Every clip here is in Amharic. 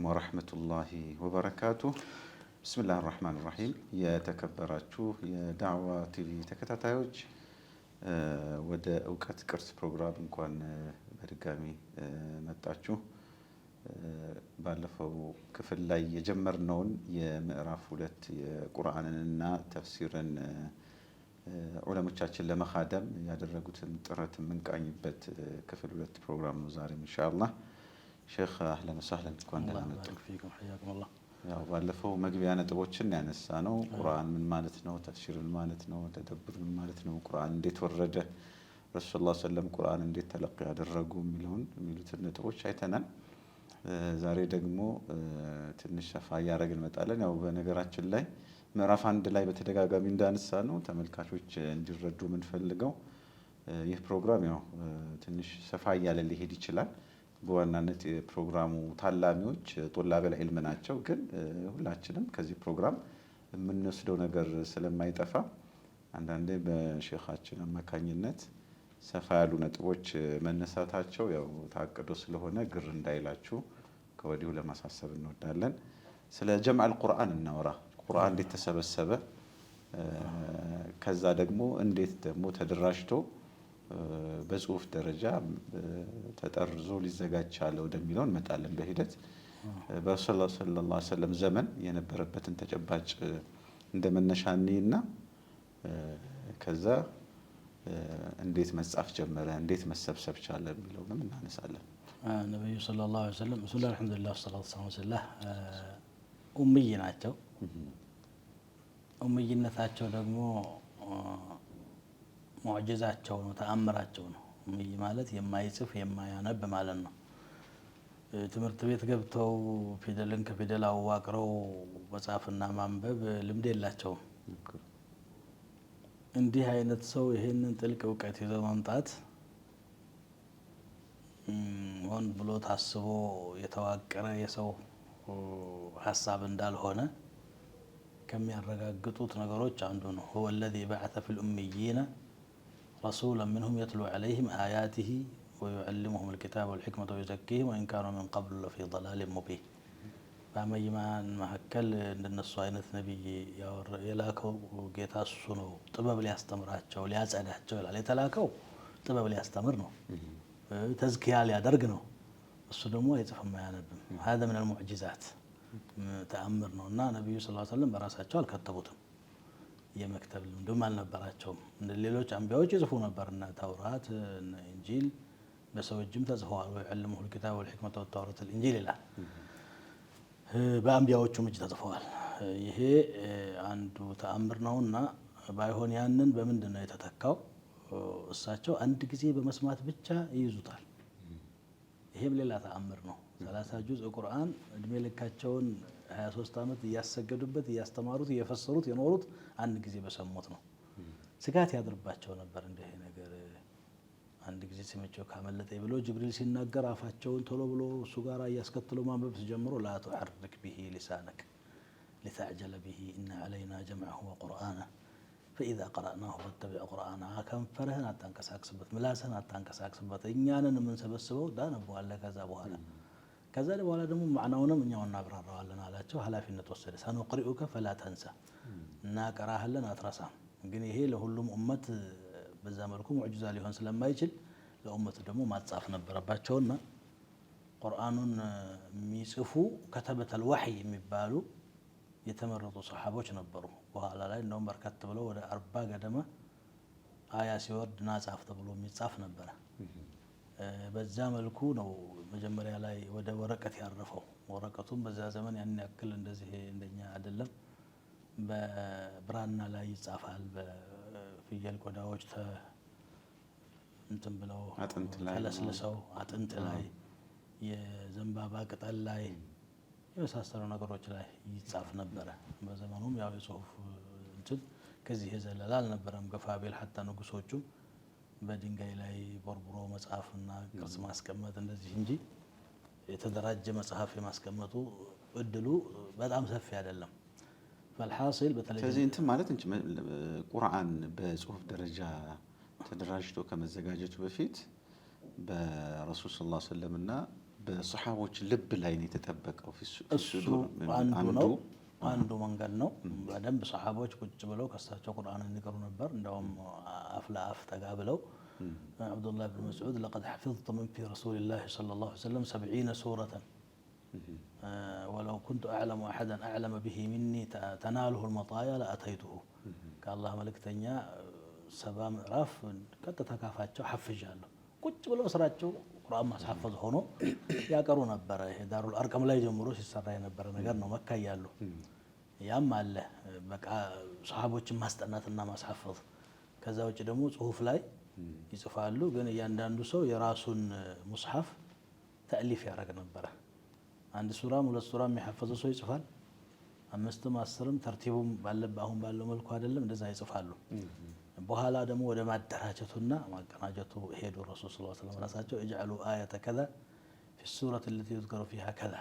ورحمة الله وبركاته. بسم الله الرحمن الرحيم. يا تكبراتشو يا دعوة تيفي تكتاتايوج ወደ እውቀት ቅርስ ፕሮግራም እንኳን በድጋሚ መጣችሁ። ባለፈው ክፍል ላይ የጀመርነውን የምዕራፍ 2 የቁርአንንና ተፍሲርን ዑለሞቻችን ለመኻደም ያደረጉትን ጥረት የምንቃኝበት ክፍል 2 ፕሮግራም ነው ዛሬ ኢንሻአላህ። ሼክ አህለን ወሰህለን እንኳን ደህና መጡ። ያው ባለፈው መግቢያ ነጥቦችን ያነሳነው ቁርአን ምን ማለት ነው፣ ተፍሲር ምን ማለት ነው፣ ተደብር ምን ማለት ነው፣ ቁርአን እንዴት ወረደ፣ ረሱላህ ሰለላሁ ዐለይሂ ወሰለም ቁርአን እንዴት ተለቅ ያደረጉ የሚሉትን ነጥቦች አይተናል። ዛሬ ደግሞ ትንሽ ሰፋ እያደረግን እንመጣለን። ያው በነገራችን ላይ ምዕራፍ 1 ላይ በተደጋጋሚ እንዳነሳነው ተመልካቾች እንዲረዱ የምንፈልገው ይህ ፕሮግራም ያው ትንሽ ሰፋ እያለ ሊሄድ ይችላል። በዋናነት የፕሮግራሙ ታላሚዎች ጦላበል ዒልም ናቸው። ግን ሁላችንም ከዚህ ፕሮግራም የምንወስደው ነገር ስለማይጠፋ አንዳንዴ በሼኻችን አማካኝነት ሰፋ ያሉ ነጥቦች መነሳታቸው ያው ታቅዶ ስለሆነ ግር እንዳይላችሁ ከወዲሁ ለማሳሰብ እንወዳለን። ስለ ጀምዕ አልቁርአን እናወራ። ቁርአን እንዴት ተሰበሰበ፣ ከዛ ደግሞ እንዴት ደግሞ ተደራጅቶ በጽሁፍ ደረጃ ተጠርዞ ሊዘጋጅ ቻለ ወደሚለው እንመጣለን በሂደት። በረሱላህ ሰለላሁ ዐለይሂ ወሰለም ዘመን የነበረበትን ተጨባጭ እንደመነሻኔና ከዛ እንዴት መጻፍ ጀመረ፣ እንዴት መሰብሰብ ቻለ የሚለውንም እናነሳለን። ነብዩ ሰለላሁ ዐለይሂ ወሰለም ቢስሚላህ አልሐምዱሊላህ ወሰላቱ ወሰላሙ ዐለይሂ ኡምይ ናቸው። ኡምይነታቸው ደግሞ ሙዕጂዛቸው ነው፣ ተአምራቸው ነው። ኡምይ ማለት የማይጽፍ የማያነብ ማለት ነው። ትምህርት ቤት ገብተው ፊደልን ከፊደል አዋቅረው መጻፍና ማንበብ ልምድ የላቸውም። እንዲህ አይነት ሰው ይሄንን ጥልቅ እውቀት ይዘው መምጣት ሆን ብሎ ታስቦ የተዋቀረ የሰው ሀሳብ እንዳልሆነ ከሚያረጋግጡት ነገሮች አንዱ ነው። هو الذي بعث في الأميين رسولا منهم يتلو عليهم آياته ويعلمهم الكتاب والحكمة ويزكيهم وإن كانوا من قبل لفي ضلال مبين። በአመይማን መካከል እንደነሱ አይነት ነብይ የላከው ጌታ እሱ ነው። ጥበብ ሊያስተምራቸው ሊያጸዳቸው ይላል። የተላከው ጥበብ ሊያስተምር ነው፣ ተዝኪያ ሊያደርግ ነው። እሱ ደግሞ አይጽፍም አያነብም። هذا من المعجزات ተአምር ነው። እና ነብዩ ሰለላሁ ዐለይሂ ወሰለም በራሳቸው አልከተቡትም። የመክተብ ልምድም አልነበራቸውም። እንደ ሌሎች አንቢያዎች ይጽፉ ነበር። እና ተውራት እና ኢንጂል በሰው እጅም ተጽፈዋል። ወይዕልሙሁ الكتاب والحكمة والتوراة الإنجيل ይላል። በአንቢያዎቹም እጅ ተጽፈዋል። ይሄ አንዱ ተአምር ነውና ባይሆን ያንን በምንድን ነው የተተካው? እሳቸው አንድ ጊዜ በመስማት ብቻ ይይዙታል። ይሄም ሌላ ተአምር ነው። 30 ጁዝ ቁርአን እድሜ ልካቸውን 23 ዓመት እያሰገዱበት እያስተማሩት እየፈሰሩት የኖሩት አንድ ጊዜ በሰሙት ነው። ስጋት ያድርባቸው ነበር። እንዲህ ነገር አንድ ጊዜ ሲመቸው ካመለጠኝ ብሎ ጅብሪል ሲናገር አፋቸውን ቶሎ ብሎ እሱ ጋር እያስከተሉ ማንበብ ሲጀምሩ لا تحرك به لسانك لتعجل به إن علينا جمعه وقرآنه فإذا قرأناه فاتبع قرآنه ከንፈርህን አታንቀሳቅስበት፣ ምላስህን አታንቀሳቅስበት፣ እኛንን የምንሰበስበው ዳነበዋለህ ከዛ በኋላ ደግሞ ማዕናውንም እኛው እናብራራዋለን አላቸው። ኃላፊነት ወሰደ። ሰኑቅሪኡከ ፈላ ተንሳ፣ እናቀራሃለን አትረሳም። ግን ይሄ ለሁሉም ኡመት በዛ መልኩ ሙዕጂዛ ሊሆን ስለማይችል ለኡመት ደግሞ ማጻፍ ነበረባቸውና ቁርአኑን የሚጽፉ ከተበተል ወህይ የሚባሉ የተመረጡ ሰሃቦች ነበሩ። በኋላ ላይ እንደውም በርከት ብለው ወደ 40 ገደማ አያ ሲወርድ ናጻፍ ተብሎ የሚጻፍ ነበረ። በዛ መልኩ ነው መጀመሪያ ላይ ወደ ወረቀት ያረፈው። ወረቀቱም በዛ ዘመን ያን ያክል እንደዚህ እንደኛ አይደለም። በብራና ላይ ይጻፋል። በፍየል ቆዳዎች እንትን ብለው ተለስልሰው አጥንት ላይ የዘንባባ ቅጠል ላይ የመሳሰሉ ነገሮች ላይ ይጻፍ ነበረ። በዘመኑም ያው የጽሁፍ እንትን ከዚህ የዘለለ አልነበረም። ገፋቤል ሐታ ንጉሶቹ በድንጋይ ላይ ቦርቡሮ መጽሐፍና ቅርጽ ማስቀመጥ እንደዚህ እንጂ የተደራጀ መጽሐፍ የማስቀመጡ እድሉ በጣም ሰፊ አይደለም። فالحاصل በተለይ ስለዚህ እንትን ማለት እንጂ ቁርአን በጽሁፍ ደረጃ ተደራጅቶ ከመዘጋጀቱ በፊት በረሱል ሰለላሁ ዐለይሂ ወሰለም እና በሰሓቦች ልብ ላይ ነው የተጠበቀው። እሱ አንዱ መንገድ ነው። በደንብ ሰሓቦች ቁጭ ብለው ከሳቸው ቁርአን እንዲቀሩ ነበር። እንደውም አፍ ለአፍ ጠጋ ብለው አብዱላህ ብን መስዑድ ለቀድ ሐፊዝቱ ምን ፊ ረሱሊላህ ሰለላሁ ዐለይሂ ወሰለም 70 ሱረተን ወለው ኩንቱ አዕለሙ አሐደን አዕለመ ቢሂ ሚኒ ተናሉሁ ልመጣያ ለአተይቱሁ። ከአላህ መልእክተኛ 70 ምዕራፍ ቀጥታ ካፋቸው ሐፍዣለሁ። ቁጭ ብለው ስራቸው ቁርአን ማስሐፈዝ ሆኖ ያቀሩ ነበረ። ይሄ ዳሩል አርቀም ላይ ጀምሮ ሲሰራ የነበረ ነገር ነው። መካ እያሉ ያም አለ በቃ ሰሓቦችን ማስጠናትና ማስሐፈዝ። ከዛ ውጭ ደግሞ ጽሁፍ ላይ ይጽፋሉ። ግን እያንዳንዱ ሰው የራሱን ሙስሐፍ ተእሊፍ ያደርግ ነበረ። አንድ ሱራም 2 ሱራም የሚሐፈዘ ሰው ይጽፋል። 5ም 10ም ተርቲቡም አሁን ባለው መልኩ አይደለም፣ እንደዛ ይጽፋሉ። በኋላ ደግሞ ወደ ማደራጀቱና ማቀናጀቱ ሄዱ። ረሱል ሰለላሁ ዐለይሂ ወሰለም ራሳቸው እጅዐሉ አየተ ከዛ ፊ ሱረት ለቲ ዩዝከሩ ፊሃ ከዛ፣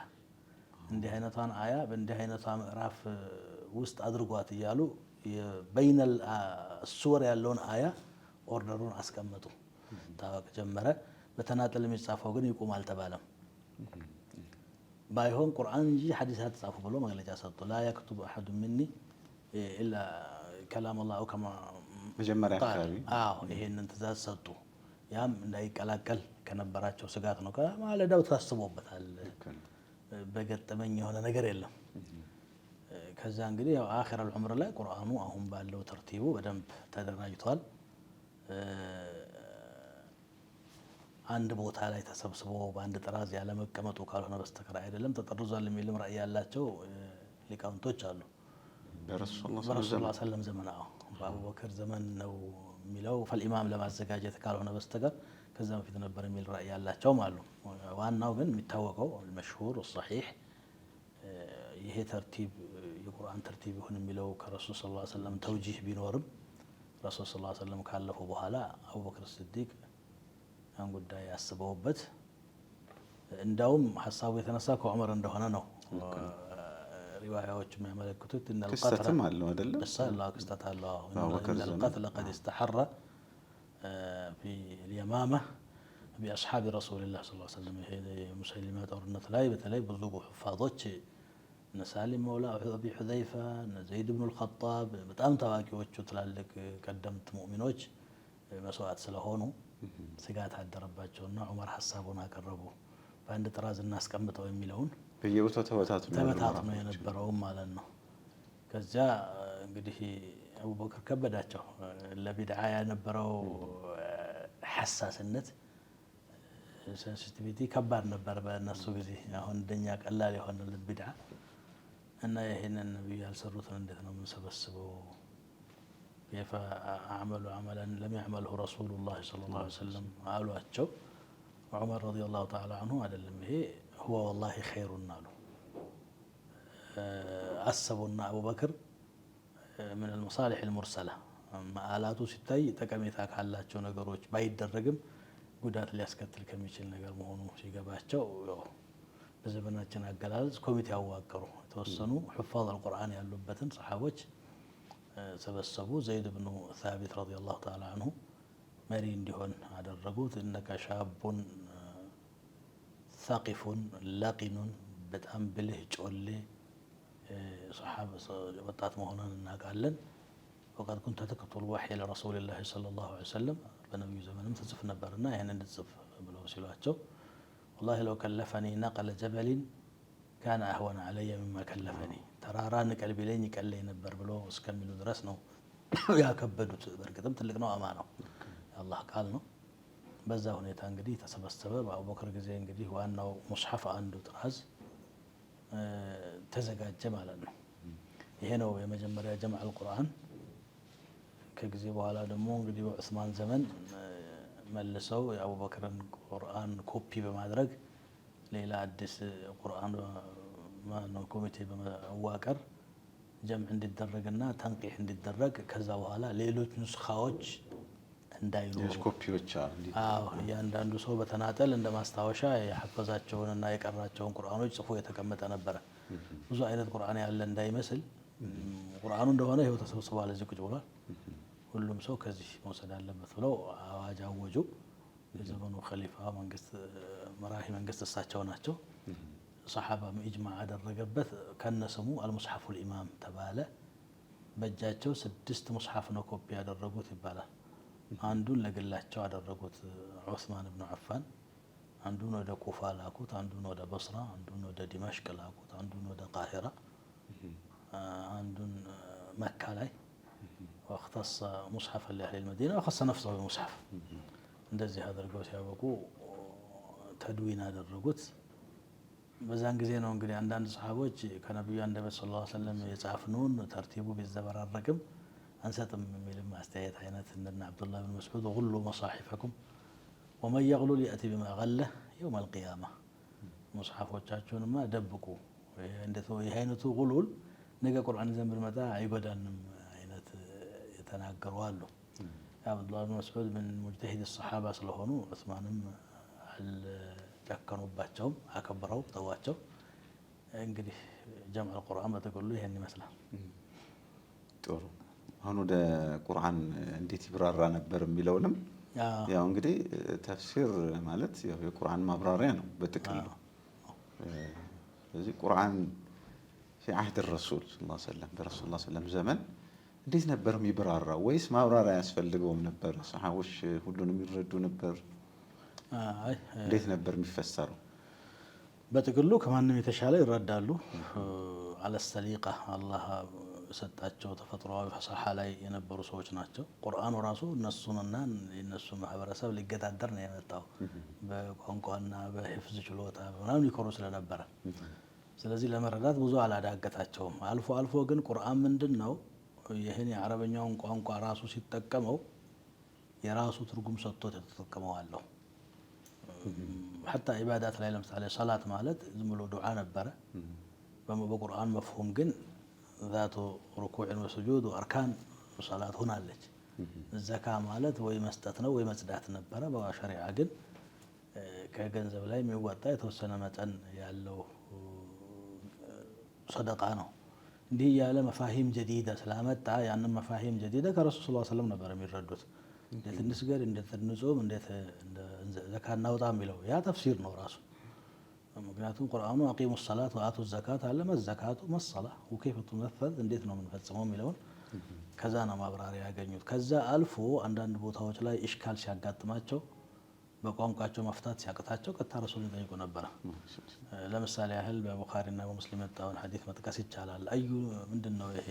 እንዲህ አይነቷን አያ በእንዲህ አይነቷ ምዕራፍ ውስጥ አድርጓት እያሉ በይነል ሱወር ያለውን አያ ኦርደሩን አስቀመጡ። ታወቅ ጀመረ። በተናጠል የሚጻፈው ግን ይቁም አልተባለም። ባይሆን ቁርአን እንጂ ሐዲስ አትጻፉ ብሎ መግለጫ ሰጡ። ላ የክቱብ አሐዱ ሚኒ ኢላ ከላም አላህ አው ከማ መጀመሪያ አካባቢ ይሄንን ትእዛዝ ሰጡ። ያም እንዳይቀላቀል ከነበራቸው ስጋት ነው። ከማለዳው ታስቦበታል። በገጠመኝ የሆነ ነገር የለም። ከዛ እንግዲህ ያው አኺረል ዑምር ላይ ቁርአኑ አሁን ባለው ተርቲቡ በደንብ ተደራጅቷል። አንድ ቦታ ላይ ተሰብስቦ በአንድ ጥራዝ ያለ መቀመጡ ካልሆነ በስተቀር አይደለም። ተጠርዟል የሚልም ራእይ ያላቸው ሊቃውንቶች አሉ። በረሱል ሰለም ዘመን በአቡበክር ዘመን ነው የሚለው ፈልኢማም ለማዘጋጀት ካልሆነ በስተቀር ከዛ በፊት ነበር የሚል ራእይ ያላቸውም አሉ። ዋናው ግን የሚታወቀው መሽሁር ሰሒሕ ይሄ ተርቲብ የቁርአን ተርቲብ ይሁን የሚለው ከረሱል ሰለላሁ ዐለይሂ ወሰለም ተውጂህ ቢኖርም ረሱል ሰለላሁ ዐለይሂ ወሰለም ካለፉ በኋላ አቡበክር ስዲቅ ያን ጉዳይ ያስበውበት እንዳውም ሐሳቡ የተነሳ ከዑመር እንደሆነ ነው ሪዋያዎች የሚያመለክቱት። ክስተትም አለው አይደለም? ክስተት አለው። القتل قد استحر في اليمامة بأصحاب رسول الله صلى الله عليه وسلم ሙሰይሊማ ጦርነት ላይ በተለይ ብዙ ሑፋዞች እነ ሳሊም መውላ አቢ ሑዘይፋ፣ እነ ዘይድ ብኑ አልኸጣብ በጣም ታዋቂዎቹ ትላልቅ ቀደምት ሙእሚኖች መስዋዕት ስለሆኑ ስጋት አደረባቸውና ዑመር ሐሳቡን አቀረቡ። በአንድ ጥራዝ እናስቀምጠው የሚለውን በየቦታው ተበታትኖ የነበረው ማለት ነው። ከዚያ እንግዲህ አቡበክር ከበዳቸው። ለቢድዓ የነበረው ሐሳስነት ሴንሲቲቪቲ ከባድ ነበር በእነሱ ጊዜ። አሁን እንደኛ ቀላል የሆነለት ቢድዓ እና ይሄንን ነብዩ ያልሰሩትን እንዴት ነው የምንሰበስበው? كيف أعمل عملا لم يعمله رسول الله صلى الله عليه وسلم አሏቸው። ዑመር رضي الله تعالى عنه አይደለም ይሄ هو والله خير ናሉ። አሰቡና አቡበክር من المصالح المرسلة ማአላቱ ሲታይ ጠቀሜታ ካላቸው ነገሮች ባይደረግም ጉዳት ሊያስከትል ከሚችል ነገር መሆኑ ሲገባቸው በዘመናችን አገላለጽ ኮሚቴ አዋቀሩ። የተወሰኑ ሑፋዝ አልቁርአን ያሉበትን ሰሓቦች ሰበሰቡ። ዘይድ ብኑ ሳቢት ረዲየላሁ ተዓላ አንሁ መሪ እንዲሆን አደረጉት። እነከ ሻቡን ሳቂፉን ለቂኑን በጣም ብልህ ጮሌ ወጣት መሆኑን እናውቃለን። ወቀድ ኩንተ ተክቱቡ ልወሕይ ለረሱሊላሂ ሰለላሁ ዐለይሂ ወሰለም በነቢዩ ዘመንም ትጽፍ ነበርና ይህን እንድትጽፍ ብለው ሲሏቸው ወላሂ ለው ከለፈኒ ነቀለ ጀበሊን ካነ አህወነ ዐለየ ሚማ ከለፈኒ ተራራ ንቀል ቢለኝ ይቀለኝ ነበር ብሎ እስከሚሉ ድረስ ነው ያከበዱት። በእርግጥም ትልቅ ነው፣ አማናው የአላህ ቃል ነው። በዛ ሁኔታ እንግዲህ ተሰበሰበ። በአቡበክር ጊዜ እንግዲህ ዋናው ሙስሐፍ አንዱ ጥራዝ ተዘጋጀ ማለት ነው። ይሄ ነው የመጀመሪያ ጀምዐል ቁርአን። ከጊዜ በኋላ ደግሞ እንግዲህ በዑስማን ዘመን መልሰው የአቡበክርን ቁርአን ኮፒ በማድረግ ሌላ አዲስ ቁርአን ኮሚቴ በመዋቀር ጀምዕ እንዲደረግና ተንቂሕ እንዲደረግ ከዛ በኋላ ሌሎች ኑስኻዎች እንዳይኖሩ ኮፒዎች እያንዳንዱ ሰው በተናጠል እንደ ማስታወሻ የሐፈዛቸውንና የቀራቸውን ቁርአኖች ጽፎ የተቀመጠ ነበረ። ብዙ አይነት ቁርአን ያለ እንዳይመስል ቁርአኑ እንደሆነ ይኸው ተሰብስቧል፣ እዚህ ቁጭ ብሏል፣ ሁሉም ሰው ከዚህ መውሰድ አለበት ብለው አዋጅ አወጁ። የዘመኑ ኸሊፋ መንግስት መራሂ መንግስት እሳቸው ናቸው። ሰሓባ ኢጅማዕ አደረገበት። ከነስሙ አልሙስሐፉል ኢማም ተባለ። በእጃቸው 6 ሙስሐፍ ነው ኮፒ ያደረጉት ይባላል። አንዱን ለግላቸው አደረጉት ዑስማን ብኑ አፋን፣ አንዱን ወደ ኩፋ ላኩት፣ አንዱን ወደ በስራ፣ አንዱን ወደ ዲማሽቅ ላኩት፣ አንዱን ወደ ቃሂራ፣ አንዱን መካ ላይ ወእኽተሰ ሙስሐፈን ሊአህሊል መዲና ወኸሰ ነፍሰሁ በሙስሐፍ። እንደዚህ አድርገው ሲያበቁ ተድዊን አደረጉት። በዛን ጊዜ ነው እንግዲህ አንዳንድ ሰሓቦች ከነቢዩ አንደበት ሰለላሁ ዐለይሂ ወሰለም የጻፍነውን ተርቲቡ ቢዘበራረቅም አንሰጥም የሚልም አስተያየት አይነት እንደነ አብዱላህ ብን መስዑድ ጉሉ መሳሒፈኩም ወመን የግሉል የእቲ ቢማ ገለህ የውመል ቂያማ፣ ሙስሐፎቻችሁንማ ደብቁ፣ ይህ አይነቱ ጉሉል ነገ ቁርአን ይዘን ብንመጣ አይጎዳንም አይነት የተናገሩ አሉ። አብዱላህ ብን መስዑድ ምን ሙጅተሂድ ሰሓባ ስለሆኑ ዑስማንም አልጨከኑባቸውም፣ አከብረው ተዋቸው። እንግዲህ ጀምዕ ቁርአን በጥቅሉ ይሄን ይመስላል። ጥሩ። አሁን ወደ ቁርአን እንዴት ይብራራ ነበር የሚለውንም ያው እንግዲህ ተፍሲር ማለት ያው የቁርአን ማብራሪያ ነው በጥቅሉ። ስለዚህ ቁርአን في عهد الرسول صلى الله عليه وسلم برسول الله صلى الله عليه وسلم ዘመን እንዴት ነበር የሚብራራው? ወይስ ማብራሪያ ያስፈልገውም ነበር? ሰሃቦች ሁሉንም ይረዱ ነበር? እንዴት ነበር የሚፈሰረው? በጥቅሉ ከማንም የተሻለ ይረዳሉ። አለሰሊቃ አላህ ሰጣቸው ተፈጥሯዊ ፈሳሐ ላይ የነበሩ ሰዎች ናቸው። ቁርአኑ ራሱ እነሱንና የነሱ ማህበረሰብ ሊገዳደር ነው የመጣው በቋንቋና በሂፍዝ ችሎታ ምናምን ይኮሩ ስለነበረ፣ ስለዚህ ለመረዳት ብዙ አላዳገታቸውም። አልፎ አልፎ ግን ቁርአን ምንድነው ይህን የአረበኛውን ቋንቋ ራሱ ሲጠቀመው የራሱ ትርጉም ሰጥቶት የተጠቀመው አለው። ሐታ ኢባዳት ላይ ለምሳሌ ሰላት ማለት ዝም ብሎ ዱዓ ነበረ። በቁርአን መፍሁም ግን ዛቱ ሩኩዕን ወስጁድ ወአርካን ሰላት ሆናለች። ዘካ ማለት ወይ መስጠት ነው ወይ መጽዳት ነበረ። በሸሪዓ ግን ከገንዘብ ላይ የሚወጣ የተወሰነ መጠን ያለው ሰደቃ ነው። እንዲህ ያለ መፋሂም ጀዲዳ ስላመጣ ያንን መፋሂም ጀዲዳ ከረሱል ሰለላሁ ዐለይሂ ወሰለም ነበር የሚረዱት። እንዴት እንስገድ፣ እንዴት እንጾም፣ እንዴት ዘካ እናውጣ የሚለው ያ ተፍሲር ነው ራሱ። ምክንያቱም ቁርአኑ አቂሙ ሰላት ወአቱ ዘካት አለ መዘካቱ መሰላ ወከይፈ ቱነፈዝ እንዴት ነው የምንፈጽመው የሚለውን ከዛ ነው ማብራሪያ ያገኙት። ከዛ አልፎ አንዳንድ ቦታዎች ላይ ኢሽካል ሲያጋጥማቸው በቋንቋቸው መፍታት ሲያቅታቸው ቀጥታ ረሱልን ጠይቁ ነበረ። ለምሳሌ ያህል በቡኻሪና በሙስሊም የመጣውን ሐዲስ መጥቀስ ይቻላል። አዩ ምንድነው ይሄ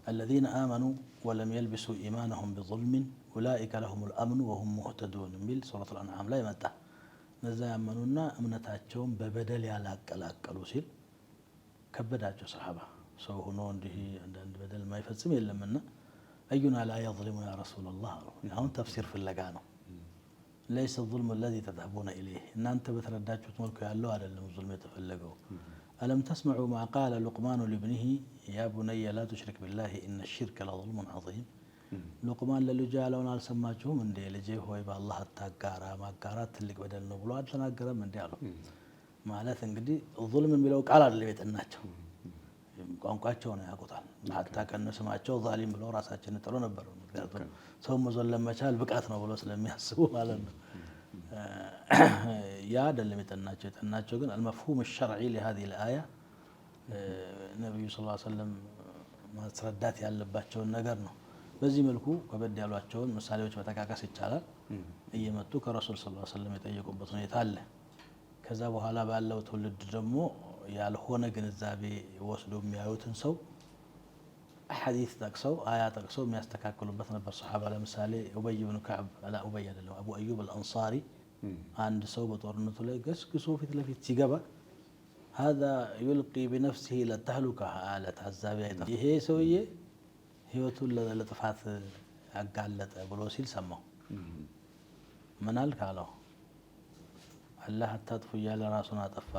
الذين آمنوا ولم يلبسوا إيمانهم بظلم أولئك لهم الأمن وهم مهتدون የሚል ሱረቱል አንዓም ላይ መጣ። እነዛ ያመኑና እምነታቸውን በበደል ያላቀላቀሉ ሲል ከበዳቸው ሰሓባ። ሰው ሆኖ እንዲህ አንዳንድ በደል የማይፈጽም የለምና አዩና ላ የظልሙ ያ ረሱለላህ አሉ። አሁን ተፍሲር ፍለጋ ነው። ለይሰ الظልሙ الذي تذهبون إليه እናንተ በተረዳችሁት መልኩ ያለው አይደለም ዙልም የተፈለገው። ألم تسمعوا ما قال لقمان لابنه يا بني لا تشرك بالله إن الشرك لظلم عظيم ሉቅማን ለልጁ ያለውን አልሰማችሁም እንዴ? ልጄ ሆይ በአላህ አታጋራ፣ ማጋራት ትልቅ በደል ነው ብሎ አልተናገረም እንዴ አሉ። ማለት እንግዲህ ዙልም የሚለው ቃል አይደለም የጠናቸው፣ ቋንቋቸው ነው ያውቁታል። ሀታ ከነስማቸው ዛሊም ብለው ራሳችንን ጥሎ ነበር። ምክንያቱም ሰው መዘለም መቻል ብቃት ነው ብሎ ስለሚያስቡ ማለት ነው። ያ አይደለም የጠናቸው። የጠናቸው ግን አልመፍሁም الشرعي لهذه الآية ነብዩ ሰለላሁ ዐለይሂ ወሰለም ማስረዳት ያለባቸውን ነገር ነው። በዚህ መልኩ ከበድ ያሏቸውን ምሳሌዎች መጠቃቀስ ይቻላል። እየመጡ ከረሱል ሰለላሁ ዐለይሂ ወሰለም የጠየቁበት ሁኔታ አለ። ከዛ በኋላ ባለው ትውልድ ደግሞ ያልሆነ ግንዛቤ ወስዶ የሚያዩትን ሰው ሐዲስ ጠቅሰው አያ ጠቅሰው የሚያስተካክሉበት ነበር ሰሓባ። ለምሳሌ ኡበይ ብን ከዕብ ኡበይ አይደለም አቡ አዩብ አልአንሳሪ አንድ ሰው በጦርነቱ ላይ ገስግሶ ፊት ለፊት ሲገባ هذا يلقي بنفسه للتهلكة አለ ታዛቢ አይደለም ይሄ ሰውዬ ህይወቱን ለጥፋት አጋለጠ ብሎ ሲል ሰማው። ምን አልክ አለው። አላህ አታጥፉ እያለ ራሱን አጠፋ።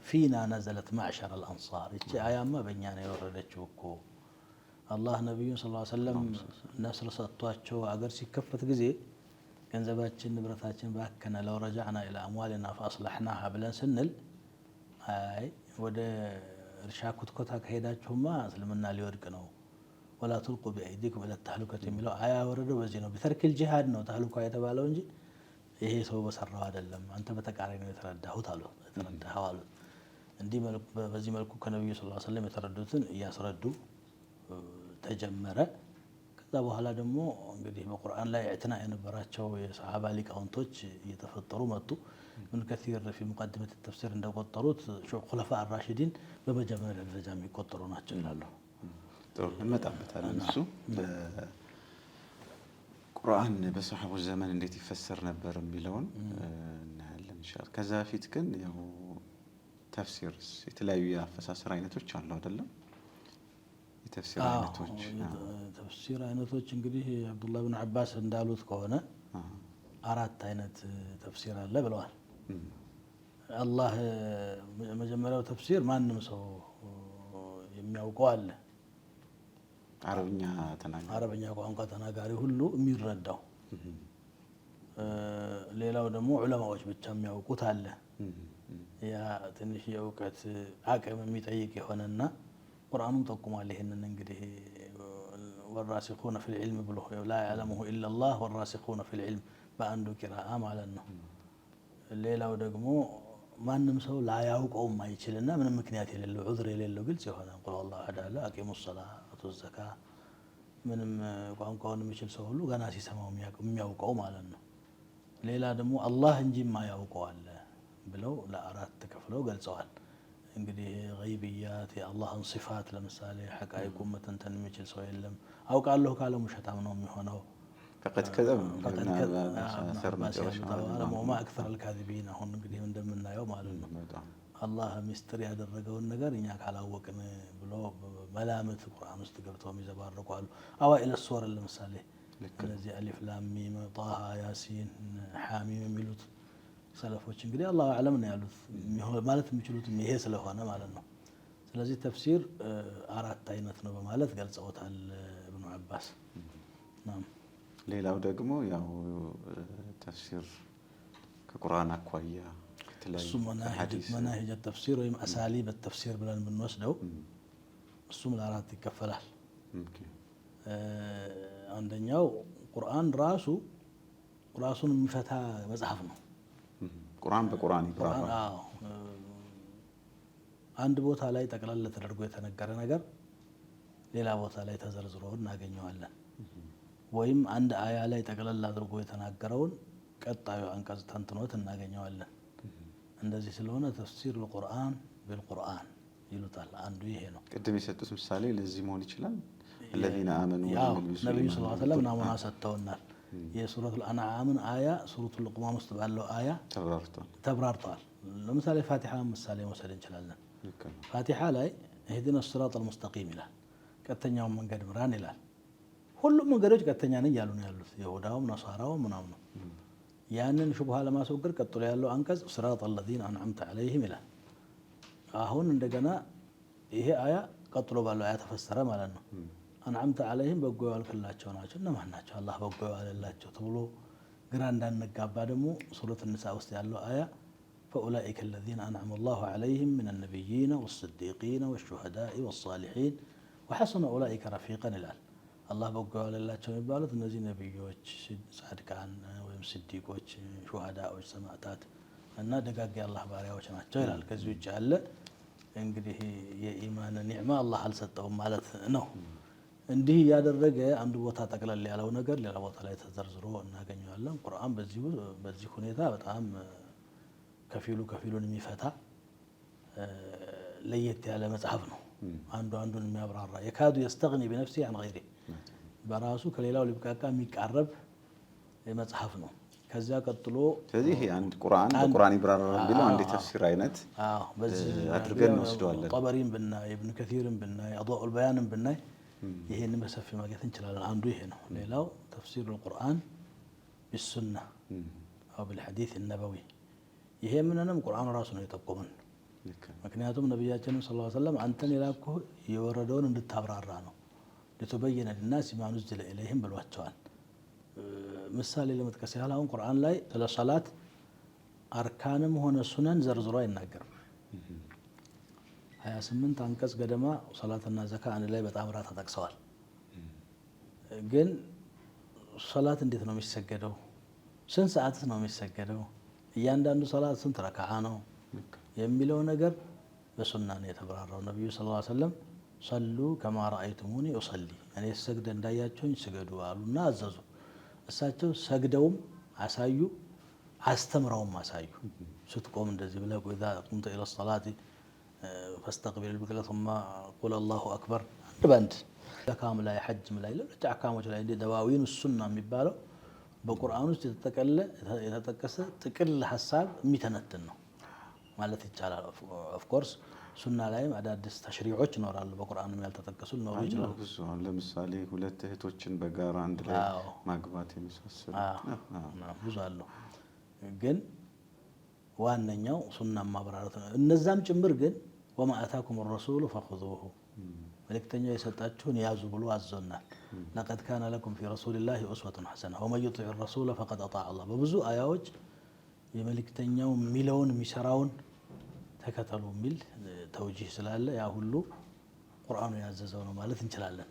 ፊና ነዘለት ማዕሸር አልአንሳር እቺ አያማ በእኛ ነው የወረደችው እኮ አላህ ነቢዩን ሰለላሁ ዐለይሂ ወሰለም ነስር ሰጥቷቸው አገር ሲከፈት ጊዜ ገንዘባችን ንብረታችን ባከነ ለው ረጃዕና ኢላ አምዋሊና ፈአስለሕናሃ ብለን ስንል አይ ወደ እርሻ ኩትኮታ ከሄዳችሁማ እስልምና ሊወድቅ ነው፣ ወላ ቱልቁ ቢአይዲኩም ኢለ ተህሉከት የሚለው አያ ወረደው በዚህ ነው። ቢተርኪል ጂሃድ ነው ተህሉካ የተባለው እንጂ ይሄ ሰው በሰራው አይደለም። አንተ በተቃራኒ ነው የተረዳሁት አሉት። እንዲህ በዚህ መልኩ ከነብዩ ሰለላሁ ዐለይሂ ወሰለም የተረዱትን እያስረዱ ተጀመረ። ከዛ በኋላ ደግሞ እንግዲህ በቁርአን ላይ እዕትና የነበራቸው የሰሃባ ሊቃውንቶች እየተፈጠሩ መጡ። ኢብኑ ከሲር ፊ ሙቀድመት ተፍሲር እንደቆጠሩት ኹለፋ አራሺዲን በመጀመሪያ ደረጃ የሚቆጠሩ ናቸው ይላሉ። ጥሩ እንመጣበታለን። እሱ ቁርአን በሰሃቦች ዘመን እንዴት ይፈሰር ነበር የሚለውን እናያለን ኢንሻአላህ። ከዛ በፊት ግን ያው ተፍሲርስ የተለያዩ የአፈሳሰር አይነቶች አሉ አይደለም? የተፍሲር አይነቶች እንግዲህ አብዱላህ ብን አባስ እንዳሉት ከሆነ 4 አይነት ተፍሲር አለ ብለዋል። አላህ መጀመሪያው ተፍሲር ማንም ሰው የሚያውቀው አለ፣ አረብኛ ቋንቋ ተናጋሪ ሁሉ የሚረዳው። ሌላው ደግሞ ዑለማዎች ብቻ የሚያውቁት አለ። ያ ትንሽ የእውቀት አቅም የሚጠይቅ የሆነና ቁርአኑም ጠቁሟል። ይሄንን እንግዲህ ወራሲኹነ ፊል ዒልም ብሎ ላ ያዕለሙሁ ኢለላህ ወራሲኹነ ፊል ዒልም በአንዱ ቂራአ ማለት ነው። ሌላው ደግሞ ማንም ሰው ላያውቀው የማይችልና ምንም ምክንያት የሌለው ዑዝር የሌለው ግልጽ የሆነ ቁል ሁወላሁ አሐድ አለ፣ አቂሙ ሰላህ አቱ ዘካ፣ ምንም ቋንቋውን የሚችል ሰው ሁሉ ገና ሲሰማው የሚያውቀው ማለት ነው። ሌላ ደግሞ አላህ እንጂ የማያውቀው አለ ብለው ለ4 ከፍለው ገልጸዋል። እንግዲህ ገይብያት የአላህን ሲፋት ለምሳሌ ሐቃይቁን መተንተን የሚችል ሰው የለም። አውቃለሁ ካለ ሙሸታም ነው የሚሆነው። ፈቀድ ከዘብ ወማ አክተር አልካዚቢን አሁን እንግዲህ እንደምናየው ማለት ነው። አላህ ሚስጥር ያደረገውን ነገር እኛ ካላወቅን ብሎ መላምት ቁርአን ውስጥ ገብተው የሚዘባርቁ አሉ። አዋኢል ሱወር ለምሳሌ እነዚህ አሊፍ ላም ሚም ጣሃ ያሲን ሐሚም የሚሉት ሰለፎች እንግዲህ አላሁ አዕለም ነው ያሉት ማለት የሚችሉትም ይሄ ስለሆነ ማለት ነው። ስለዚህ ተፍሲር 4 አይነት ነው በማለት ገልጸውታል ኢብኑ አባስ። ሌላው ደግሞ ያው ተፍሲር ከቁርአን አኳያ እሱ መናሂጅ ተፍሲር ወይም አሳሊብ ተፍሲር ብለን ብንወስደው እሱም ለ4 ይከፈላል። አንደኛው ቁርአን ራሱን የሚፈታ መጽሐፍ ነው። ቁርአን በቁርአን ይባላል። አንድ ቦታ ላይ ጠቅላላ ተደርጎ የተነገረ ነገር ሌላ ቦታ ላይ ተዘርዝሮ እናገኘዋለን። ወይም አንድ አያ ላይ ጠቅላላ አድርጎ የተናገረውን ቀጣዩ አንቀጽ ተንትኖት እናገኘዋለን። እንደዚህ ስለሆነ ተፍሲር القرآن بالقرآن ይሉታል። አንዱ ይሄ ነው። ቅድም የሰጡት ምሳሌ ለዚህ መሆን ይችላል። الذين آمنوا ነብዩ ሰለላሁ ዐለይሂ ወሰለም ናሙና ሰጥተውናል። የሱረቱል አንዓምን አያ ሱረቱል ሉቅማን ውስጥ ባለው አያ ተብራርቷል። ለምሳሌ ፋቲሃ ምሳሌ መውሰድ እንችላለን። ፋቲሃ ላይ اهدنا الصراط المستقيم ይላል። ቀጥተኛውን መንገድ ምራን ይላል። ሁሉም መንገዶች ቀጥተኛ ነኝ ያሉ ነው ያሉት ይሁዳውም ነሳራውም ምናምን ነው። ያንን ሹብሃ ለማስወገድ ቀጥሎ ያለው አንቀጽ صراط الذين أنعمت عليهم ይላል። አሁን እንደገና ይሄ አያ ቀጥሎ ባለው አያ ተፈሰረ ማለት ነው። አንዓምተ አለይሂም በጎ ያልክላቸው ናቸው። እነማን ናቸው አላህ በጎ ያለላቸው ተብሎ ግራ እንዳንጋባ ደግሞ ሱረቱ النساء ውስጥ ያለው አያ فأولئك الذين أنعم الله عليهم من النبيين والصديقين والشهداء والصالحين وحسن أولئك رفيقا ይላል። አላህ በጎ ያለላቸው የሚባሉት እነዚህ ነብዮች፣ ጻድቃን ወይም ስዲቆች፣ ሹሃዳዎች፣ ሰማዕታት እና ደጋግ የአላህ ባሪያዎች ናቸው ይላል። ከዚህ ውጭ ያለ እንግዲህ የኢማን ኒዕማ አላህ አልሰጠውም ማለት ነው። እንዲህ ያደረገ አንድ ቦታ ጠቅለል ያለው ነገር ሌላ ቦታ ላይ ተዘርዝሮ እናገኘዋለን። ቁርአን በዚህ ሁኔታ በጣም ከፊሉን የሚፈታ ለየት ያለ መጽሐፍ ነው። አንዱን የሚያብራራ የካዱ يستغني بنفسه عن غيره በራሱ ከሌላው ሊብቃቃ የሚቃረብ መጽሐፍ ነው። ከዚያ ቀጥሎ ስለዚህ አንድ ቁርአን በቁርአን ይብራራል ቢለው አንድ ተፍሲር አይነት በዚህ አድርገን እንወስደዋለን። ጠበሪን ብናይ ኢብኑ ከሲርን ብናይ አድዋኡል በያንን ብናይ ይሄንን በሰፊ ማግኘት እንችላለን። አንዱ ይሄ ነው። ሌላው ተፍሲር القرآن بالسنة أو بالحديث النبوي ይሄ ምንንም ቁርአን ራሱ ነው የጠቆመን። ምክንያቱም ነብያችን ሰለላሁ ዐለይሂ ወሰለም አንተን የላኩህ የወረደውን እንድታብራራ ነው ለተበየነ الناس ما نزل إليهم ብሏቸዋል። ምሳሌ ለመጥቀስ ያህል አሁን ቁርአን ላይ ስለ ሶላት አርካንም ሆነ ሱነን ዘርዝሮ አይናገርም። 28 አንቀጽ ገደማ ሶላትና ዘካ አንድ ላይ በጣም ራታ ተጠቅሰዋል። ግን ሶላት እንዴት ነው የሚሰገደው? ስንት ሰዓት ነው የሚሰገደው? እያንዳንዱ ሶላት ስንት ረካዓ ነው የሚለው ነገር በሱና ነው የተብራራው። ነብዩ ሰለላሁ ዐለይሂ ወሰለም ሰሉ ከማ ረአይቱሙኒ ኡሰሊ፣ እኔ ሰግደ እንዳያችሁኝ ስገዱ አሉና አዘዙ። እሳቸው ሰግደውም አሳዩ፣ አስተምረውም አሳዩ። ስትቆም እንደዚህ ብለህ ኢዛ ቁምተ ኢለ ሰላቲ ፈስተቅቢል ቢቅላ ثم ቁል አላሁ አክበር። አንድ ባንድ አህካም ላይ ሐጅም ላይ ሌሎች አህካሞች ላይ እንደ ደዋዊን ሱና የሚባለው በቁርአን ውስጥ የተጠቀሰ ጥቅል ሀሳብ የሚተነትን ነው ማለት ይቻላል። ኦፍ ኮርስ ሱና ላይም አዳዲስ ተሽሪዖች ይኖራሉ፣ በቁርአንም ያልተጠቀሱ ሊኖሩ ይችላሉ። ብዙ አሁን ለምሳሌ ሁለት እህቶችን በጋራ አንድ ላይ ማግባት የሚመሳሰሉ ብዙ አሉ። ግን ዋነኛው ሱና ማብራራት ነው። እነዛም ጭምር ግን ወማ አታኩም ረሱሉ ፈኹዙሁ፣ መልእክተኛው የሰጣችሁን ያዙ ብሎ አዞናል። ለቀድ ካነ ለኩም ፊ ረሱሊላሂ ኡስወቱን ሐሰና ወመን ዩጢዕ ረሱለ ፈቀድ አጣዐ አላህ። በብዙ አያዎች የመልእክተኛው የሚለውን የሚሰራውን ተከተሉ የሚል ተውጂህ ስላለ ያ ሁሉ ቁርአኑ ያዘዘው ነው ማለት እንችላለን።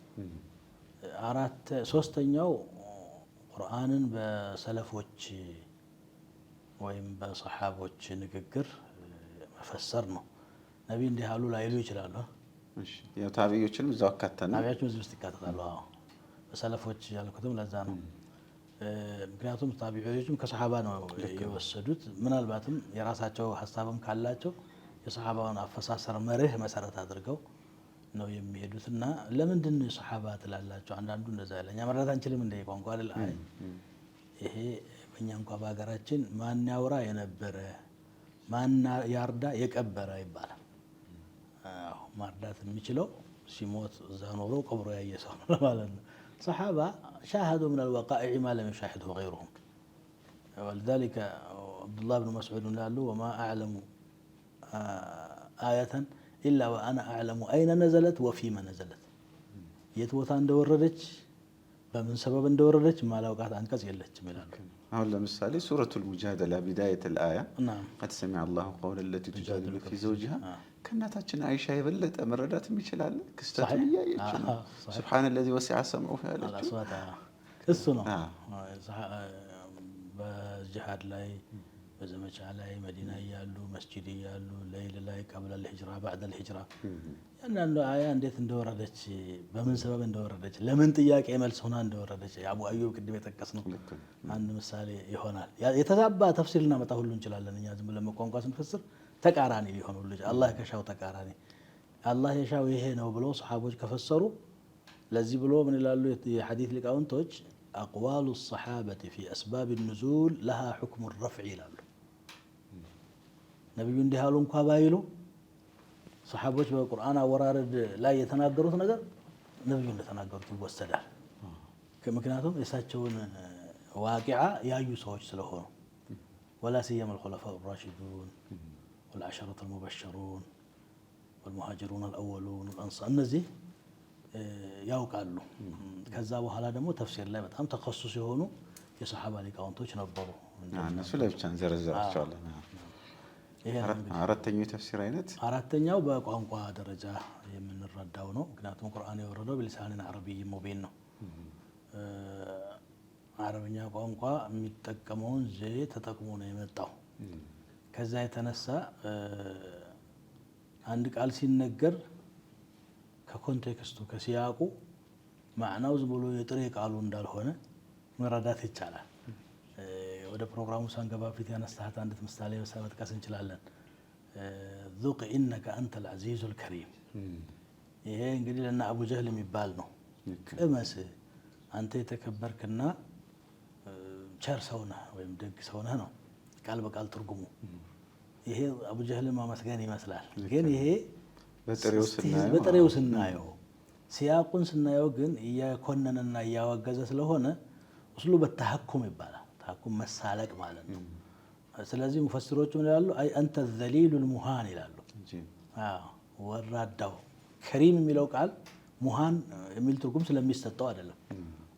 ሶስተኛው ቁርአንን በሰለፎች ወይም በሰሓቦች ንግግር መፈሰር ነው። ነቢይ እንዲህ አሉ ላይሉ ይችላሉ። ያው ታቢዮችንም እዛው አካተና ታቢዮችም እዚህ ውስጥ ይካተታሉ። በሰለፎች ያልኩትም ለዛ ነው። ምክንያቱም ታቢዮችም ከሰሓባ ነው የወሰዱት። ምናልባትም የራሳቸው ሀሳብም ካላቸው የሰሓባውን አፈሳሰር መርህ መሰረት አድርገው ነው የሚሄዱት። እና ለምንድን ነው ሰሓባ ትላላቸው? አንዳንዱ እንደዛ ያለኛ መረዳት አንችልም እንደ ቋንቋ አይደል? አይ ይሄ በእኛ እንኳ በሀገራችን ማን ያውራ የነበረ ማን ያርዳ የቀበረ ይባላል። ማርዳት የሚችለው ሲሞት እዛ ኖሮ ቀብሮ ያየ ሰው ነው ማለት ነው። ሰሓባ ሻሃዱ ምን አልወቃኢዕ ማ ለም ዩሻሂድሁ ገይሩሁም። ወሊዛሊከ አብዱላህ ብን መስዑድ ላሉ ወማ አዕለሙ አያተን ኢላ ወአና አዕለሙ አይነ ነዘለት ወፊመ ነዘለት፣ የት ቦታ እንደወረደች በምን ሰበብ እንደወረደች ማላውቃት አንቀጽ የለችም ይላሉ። አሁን ለምሳሌ ሱረቱል ሙጃደላ ቢዳየቱል አያ ቀድ ሰሚዐ አላሁ ቀውለ ለቲ ቱጃዲሉ ፊ ዘውጂሃ፣ ከእናታችን አይሻ የበለጠ መረዳት የሚችላል። ክስተቱን እያየች ነው። ሱብሓነ ለዚ ወሲዐ ሰምዑሁ ያለችው እሱ ነው። በጂሃድ ላይ በዘመቻ ላይ መዲና እያሉ መስጂድ እያሉ ሌይል ላይ ቀብለ ልሂጅራ ባዕደ ልሂጅራ ያንዳንዱ አያ እንዴት እንደወረደች በምን ሰበብ እንደወረደች ለምን ጥያቄ መልስ ሆና እንደወረደች የአቡ አዩብ ቅድም የጠቀስነው አንድ ምሳሌ ይሆናል። የተዛባ ተፍሲር ልናመጣ ሁሉ እንችላለን። እኛ ዝም ብለን ቋንቋ ስንፈስር ተቃራኒ ሊሆን ሁሉ አላህ ከሻው ተቃራኒ አላህ የሻው ይሄ ነው ብሎ ሰሓቦች ከፈሰሩ ለዚህ ብሎ ምን ይላሉ የሐዲስ ሊቃውንቶች አቅዋሉ ሰሓበቲ ፊ አስባብ ኑዙል ለሃ ሑክሙ ረፍዕ ይላሉ። ነቢዩ እንዲህ አሉ እንኳ ባይሉ ሰሓቦች በቁርአን አወራረድ ላይ የተናገሩት ነገር ነቢዩ እንደተናገሩት ይወሰዳል። ምክንያቱም የእሳቸውን ዋቂዓ ያዩ ሰዎች ስለሆኑ ወላ ሲየማ አልኹለፋኡ ራሺዱን ወልዐሸረቱ አልሙበሸሩን ወልሙሃጅሩን አልአወሉን ወልአንሳር እነዚህ ያውቃሉ። ከዛ በኋላ ደግሞ ተፍሲር ላይ በጣም ተኸሱስ የሆኑ የሰሓባ ሊቃውንቶች ነበሩ። እነሱ ላይ ብቻ እንዘረዝራቸዋለን። አራተኛው የተፍሲር አይነት አራተኛው በቋንቋ ደረጃ የምንረዳው ነው። ምክንያቱም ቁርአን የወረደው በሊሳኒን አረቢይ ሙቢን ነው። አረብኛ ቋንቋ የሚጠቀመውን ዘዬ ተጠቅሞ ነው የመጣው። ከዛ የተነሳ አንድ ቃል ሲነገር ከኮንቴክስቱ ከሲያቁ ማዕናው ዝም ብሎ የጥሬ ቃሉ እንዳልሆነ መረዳት ይቻላል። ወደ ፕሮግራሙ ሳንገባ ፊት ያነሳሃት አንዲት ምሳሌ መጥቀስ እንችላለን። ዙቅ ኢነከ አንተ አልዐዚዙል ከሪም። ይሄ እንግዲህ ለና አቡ ጀህል የሚባል ነው። ቅመስ አንተ የተከበርክና ቸር ሰው ነህ ወይም ደግ ሰው ነህ ነው ቃል በቃል ትርጉሙ። ይሄ አቡ ጀህልን ማመስገን ይመስላል። ግን ይሄ በጥሬው ስናየው ሲያቁን ስናየው ግን እያኮነነና እያወገዘ ስለሆነ እስሉ በተሐኩም ይባላል። ተሐኩም መሳለቅ ማለት ነው። ስለዚህ ሙፈሲሮቹ ምን ይላሉ? አይ አንተ ዘሊሉል ሙሃን ይላሉ። ወራዳው ከሪም የሚለው ቃል ሙሃን የሚል ትርጉም ስለሚሰጠው አይደለም።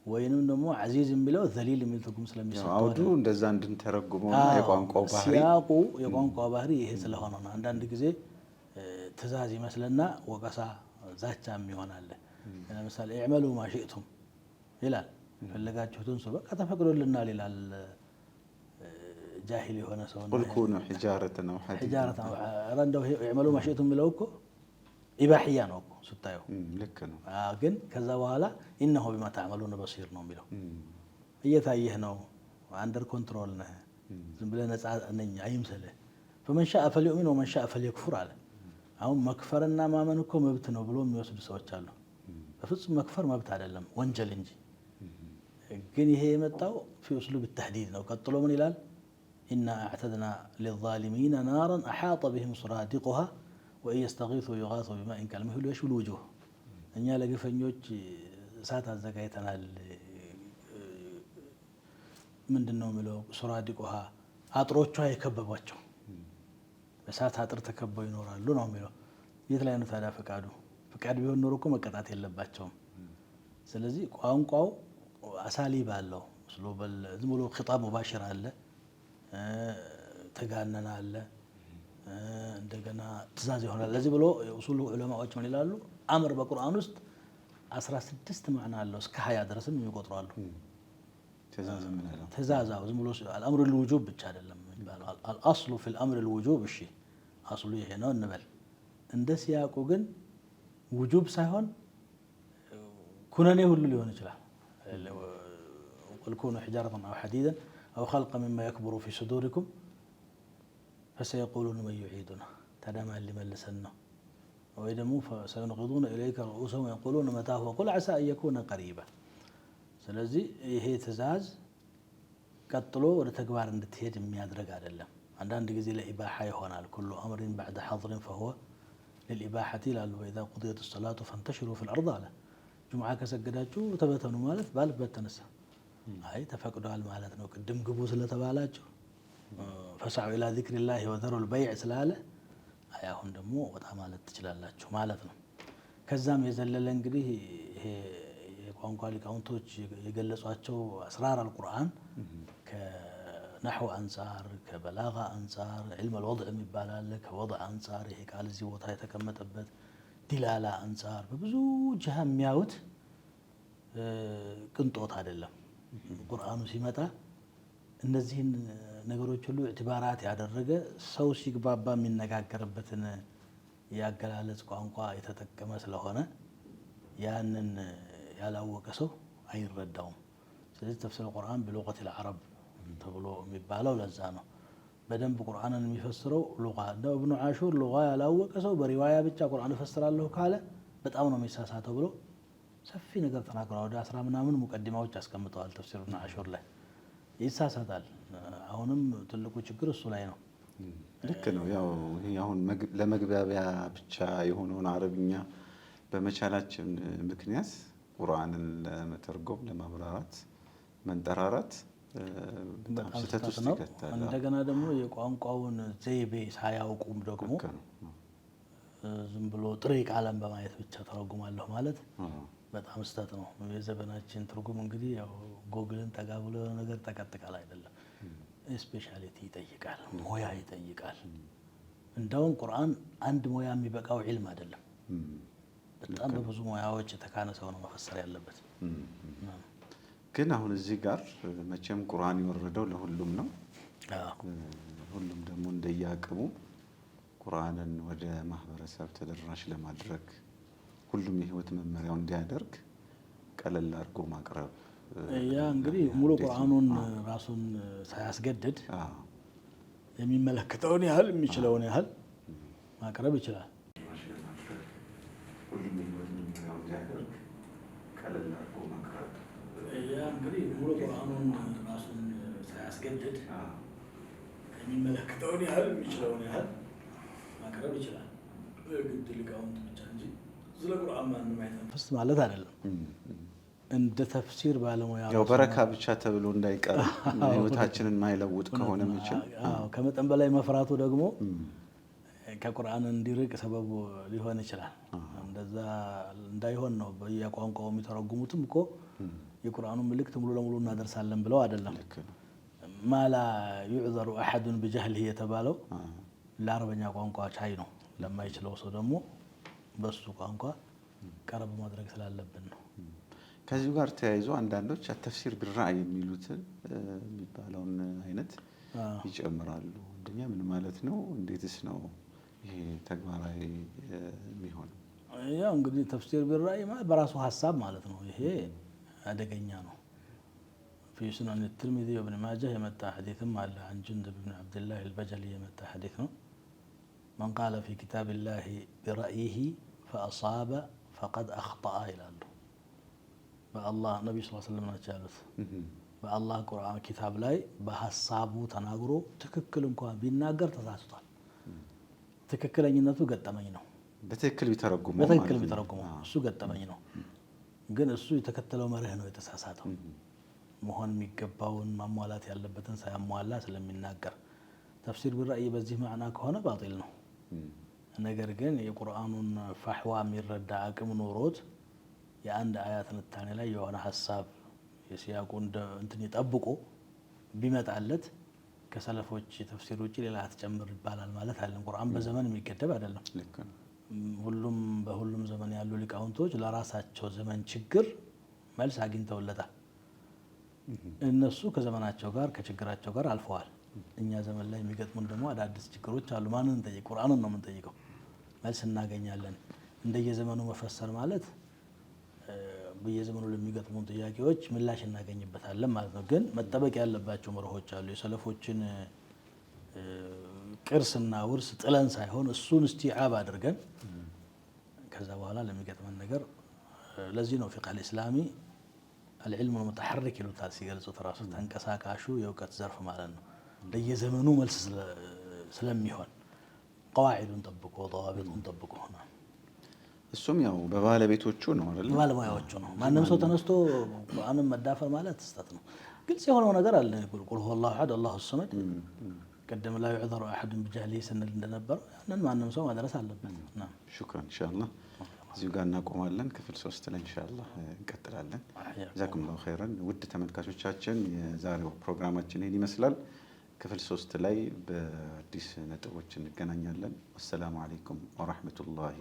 ወይንም ደግሞ አዚዝ የሚለው ዘሊል የሚል ትርጉም ስለሚሰጠው አውዱ እንደዛ እንድንተረጉመውና የቋንቋው ባህሪ ሲያቁ የቋንቋው ባህሪ ይሄ ስለሆነ ነው። አንዳንድ ጊዜ ትእዛዝ ይመስልና ወቀሳ ዛቻም ይሆናል። ለምሳሌ ኢዕመሉ ማ ሺእቱም ይላል። ፈለጋችሁትን ሰው በቃ ተፈቅዶልናል ይላል። ጃሂል የሆነ ሰው ቁል ኩኑ ሒጃረተን አው ሐዲደን እንደው ይዕመሉ ማ ሺእቱም የሚለው እኮ ኢባሕያ ነው እኮ ስታየው። ልክ ነው። ግን ከዛ በኋላ ኢነሁ ቢማ ተዕመሉነ በሲር ነው የሚለው። እየታየህ ነው፣ አንደር ኮንትሮል ነህ፣ ዝም ብለህ ነፃ ነኝ አይምሰልህ። ፈመን ሻአ ፈልዩእሚን ወመን ሻአ ፈልየክፉር አለ። አሁን መክፈርና ማመን እኮ መብት ነው ብሎ የሚወስዱ ሰዎች አሉ። በፍጹም መክፈር መብት አይደለም ወንጀል እንጂ። ግን ይሄ የመጣው ፊ ኡስሉብ ተህዲድ ነው። ቀጥሎ ምን ይላል? ኢና አዕተድና ሊዛሊሚነ ናራን አሓጠ ቢሂም ሱራዲቁሃ ወኢን የስተጊሱ ዩጋሱ ቢማኢን ከልሙህሊ የሽዊል ውጁህ። እኛ ለግፈኞች እሳት አዘጋጅተናል። ምንድን ነው የሚለው? ሱራዲቁሃ አጥሮቿ የከበቧቸው በእሳት አጥር ተከበው ይኖራሉ ነው የሚለው። የት ላይ ነው ታዲያ ፈቃዱ? ፈቃድ ቢሆን ኖሮ እኮ መቀጣት የለባቸውም። ስለዚህ ቋንቋው አሳሊብ አለው። ዝም ብሎ ኺጣብ ሙባሽር አለ፣ ተጋነና አለ፣ እንደገና ትእዛዝ ይሆናል። ለዚህ ብሎ የኡሱል ዑለማዎች ምን ይላሉ? አምር በቁርአን ውስጥ 16 ማዕና አለው። እስከ 20 ድረስም የሚቆጥሩ አሉ። ትእዛዛው ዝም ብሎ አልአምሩ ልውጁብ ብቻ አይደለም የሚባለው። አልአስሉ ፊል አምር ልውጁብ። እሺ አስሉ ይሄ ነው እንበል። እንደ ሲያቁ ግን ውጁብ ሳይሆን ኩነኔ ሁሉ ሊሆን ይችላል። ቁል ኩኑ ሒጃረተን አው ሐዲደን አው ኸልቀን ሚማ የክቡሩ ፊ ሱዱሪኩም ፈሰየቁሉነ መን ዩዒዱና። ታዲያ ማን ሊመልሰን ነው? ወይ ደግሞ ሰዩንቂዱነ ኢለይከ ሩኡሰሁም ወየቁሉነ መታሁ ወቁል ዐሳ አን የኩነ ቀሪባ። ስለዚህ ይሄ ትእዛዝ ቀጥሎ ወደ ተግባር እንድትሄድ የሚያድርግ አይደለም። አንዳንድ ጊዜ ለኢባሓ ይሆናል። ኩሉ አምሪን በዕደ ሐድሪን ፈሁወ ልልኢባሓቲ ይላሉ። ወኢዛ ቁድየት ሰላቱ ፈንተሽሩ ፊል አርድ አለ። ጁምዓ ከሰገዳችሁ ተበተኑ ማለት ባልበት ተነሳ። አይ ተፈቅዷል ማለት ነው። ቅድም ግቡ ስለተባላችሁ ፈስዐው ኢላ ዚክሪላሂ ወዘሩል በይዕ ስላለ አይ አሁን ደግሞ ወጣ ማለት ትችላላችሁ ማለት ነው። ከዛም የዘለለ እንግዲህ ይሄ የቋንቋ ሊቃውንቶች የገለጿቸው አስራር አልቁርአን ከነሕው አንጻር፣ ከበላጋ አንጻር፣ ዒልም አልወድዕ የሚባል አለ። ከወድዕ አንጻር ይሄ ቃል እዚህ ቦታ የተቀመጠበት ዲላላ አንጻር በብዙ ጅሃ የሚያዩት ቅንጦት አይደለም። ቁርአኑ ሲመጣ እነዚህን ነገሮች ሁሉ ኢዕትባራት ያደረገ ሰው ሲግባባ የሚነጋገርበትን የአገላለጽ ቋንቋ የተጠቀመ ስለሆነ ያንን ያላወቀ ሰው አይረዳውም። ስለዚህ ተፍሲር ቁርአን ብሉቀቲል ዐረብ ተብሎ የሚባለው ለዛ ነው። በደንብ ቁርአንን የሚፈስረው ሉጋ ነው። እብኑ ዓሹር ሉጋ ያላወቀ ሰው በሪዋያ ብቻ ቁርአን እፈስራለሁ ካለ በጣም ነው የሚሳሳተው ብሎ ሰፊ ነገር ተናግረዋል። ወደ 10 ምናምን ሙቀዲማዎች አስቀምጠዋል ተፍሲር እብኑ ዓሹር ላይ። ይሳሳታል። አሁንም ትልቁ ችግር እሱ ላይ ነው። ልክ ነው። ያው ይሄ አሁን ለመግባቢያ ብቻ የሆነውን አረብኛ በመቻላችን ምክንያት ቁርአንን ለመተርጎም ለማብራራት መንጠራራት በጣም ስህተት ውስጥ ይከታል። እንደገና ደግሞ የቋንቋውን ዘይቤ ሳያውቁም ደግሞ ዝም ብሎ ጥሬ ቃልን በማየት ብቻ ተረጉማለሁ ማለት በጣም ስህተት ነው። የዘመናችን ትርጉም እንግዲህ ያው ጎግልን ጠጋ ብሎ ነገር ጠቀጥቃል አይደለም። ስፔሻሊቲ ይጠይቃል፣ ሙያ ይጠይቃል። እንደውም ቁርአን አንድ ሙያ የሚበቃው ዒልም አይደለም። በጣም በብዙ ሙያዎች የተካነ ሰው ነው መፈሰር ያለበት። ግን አሁን እዚህ ጋር መቼም ቁርአን የወረደው ለሁሉም ነው። ሁሉም ደግሞ እንደየአቅሙ ቁርአንን ወደ ማህበረሰብ ተደራሽ ለማድረግ ሁሉም የህይወት መመሪያው እንዲያደርግ ቀለል አድርጎ ማቅረብ ያ እንግዲህ ሙሉ ቁርአኑን ራሱን ሳያስገድድ የሚመለከተውን ያህል የሚችለውን ያህል ማቅረብ ይችላል። ያ እንግዲህ ሙሉ ቁርአኑን ራሱን ሳያስገድድ የሚመለከተውን ያህል የሚችለውን ያህል ማቅረብ ይችላል። ግድ ሊቃውንት ብቻ እንጂ ስለ ቁርአን ማንም አይተንፍስ ማለት አይደለም። እንደ ተፍሲር ባለሙያ ያው በረካ ብቻ ተብሎ እንዳይቀር ህይወታችንን ማይለውጥ ከሆነ ምንጭ ከመጠን በላይ መፍራቱ ደግሞ ከቁርአን እንዲርቅ ሰበቡ ሊሆን ይችላል። እንደዛ እንዳይሆን ነው በየቋንቋው የሚተረጉሙትም እኮ የቁርአኑን መልእክት ሙሉ ለሙሉ እናደርሳለን ብለው አይደለም። ማላ يعذر احد بجهله የተባለው ለአረበኛ ቋንቋ ቻይ ነው። ለማይችለው ሰው ደግሞ በሱ ቋንቋ ቀረብ ማድረግ ስላለብን ነው። ከዚሁ ጋር ተያይዞ አንዳንዶች ተፍሲር ቢራእይ የሚሉትን የሚባለውን አይነት ይጨምራሉ። አንደኛ ምን ማለት ነው? እንዴትስ ነው ይሄ ተግባራዊ የሚሆነው? ያው እንግዲህ ተፍሲር ቢራእይ ማለት በራሱ ሀሳብ ማለት ነው። ይሄ አደገኛ ነው። في سنن الترمذي وابن ماجه يمتع حديث على عن جندب بن عبد الله البجلي يمتع حديثه من قال في كتاب الله برأيه فأصاب فقد أخطأ إلى الله بالله النبي صلى الله عليه وسلم نجالس بالله قرآن كتاب لاي بحسابه تناغرو تككل እንኳን ቢናገር ተሳስቷል። ትክክለኛነቱ ገጠመኝ ነው። በትክክል ቢተረጉመው እሱ ገጠመኝ ነው። ግን እሱ የተከተለው መርህ ነው የተሳሳተው። መሆን የሚገባውን ማሟላት ያለበትን ሳያሟላ ስለሚናገር ተፍሲር ቢራእይ በዚህ ማዕና ከሆነ ባጢል ነው። ነገር ግን የቁርአኑን ፋህዋ የሚረዳ አቅም ኖሮት የአንድ አያት ትንታኔ ላይ የሆነ ሐሳብ የሲያቁን እንትን ይጠብቁ ቢመጣለት ከሰለፎች ተፍሲር ውጪ ሌላ አትጨምር ይባላል ማለት አይደለም። ቁርአን በዘመን የሚገደብ አይደለም። በሁሉም ዘመን ያሉ ሊቃውንቶች ለራሳቸው ዘመን ችግር መልስ አግኝተውለታል። እነሱ ከዘመናቸው ጋር ከችግራቸው ጋር አልፈዋል። እኛ ዘመን ላይ የሚገጥሙን ደግሞ አዳዲስ ችግሮች አሉ። ማንን እንጠይቅ? ቁርአንን ነው የምንጠይቀው። መልስ እናገኛለን። እንደየዘመኑ መፈሰር ማለት በየዘመኑ ለሚገጥሙን ጥያቄዎች ምላሽ እናገኝበታለን ማለት ነው። ግን መጠበቅ ያለባቸው መርሆች አሉ። የሰለፎችን ቅርስና ውርስ ጥለን ሳይሆን እሱን እስቲዓብ አድርገን ከዛ በኋላ ለሚገጥመን ነገር ለዚህ ነው ፊቅህ አልኢስላሚ العلم المتحرك ይሉታል ሲገልጹት ራሱ ተንቀሳቃሹ የእውቀት ዘርፍ ማለት ነው። ለየዘመኑ መልስ ስለሚሆን ቀዋዒዱን ጠብቆ ضوابطን ጠብቆ ሆነ። እሱም ያው በባለቤቶቹ ነው አይደል? በባለሙያዎቹ ነው። ማንም ሰው ተነስቶ ቁርአንን መዳፈር ማለት ስህተት ነው። ግልጽ የሆነው ነገር አለ። ቁል ሁወ አላሁ አሐድ አላሁ ሰመድ ቀደም ላይ يعذر احد بجهله ስንል እንደነበር ያንን ማንም ሰው ማድረስ አለበት። ሹክራን ኢንሻአላህ። እዚሁ ጋር እናቆማለን። ክፍል 3 ላይ ኢንሻአላህ እንቀጥላለን። ጀዛኩሙላሁ ኸይረን። ውድ ተመልካቾቻችን የዛሬው ፕሮግራማችን ይሄን ይመስላል። ክፍል 3 ላይ በአዲስ ነጥቦች እንገናኛለን። አሰላሙ አለይኩም ወራህመቱላሂ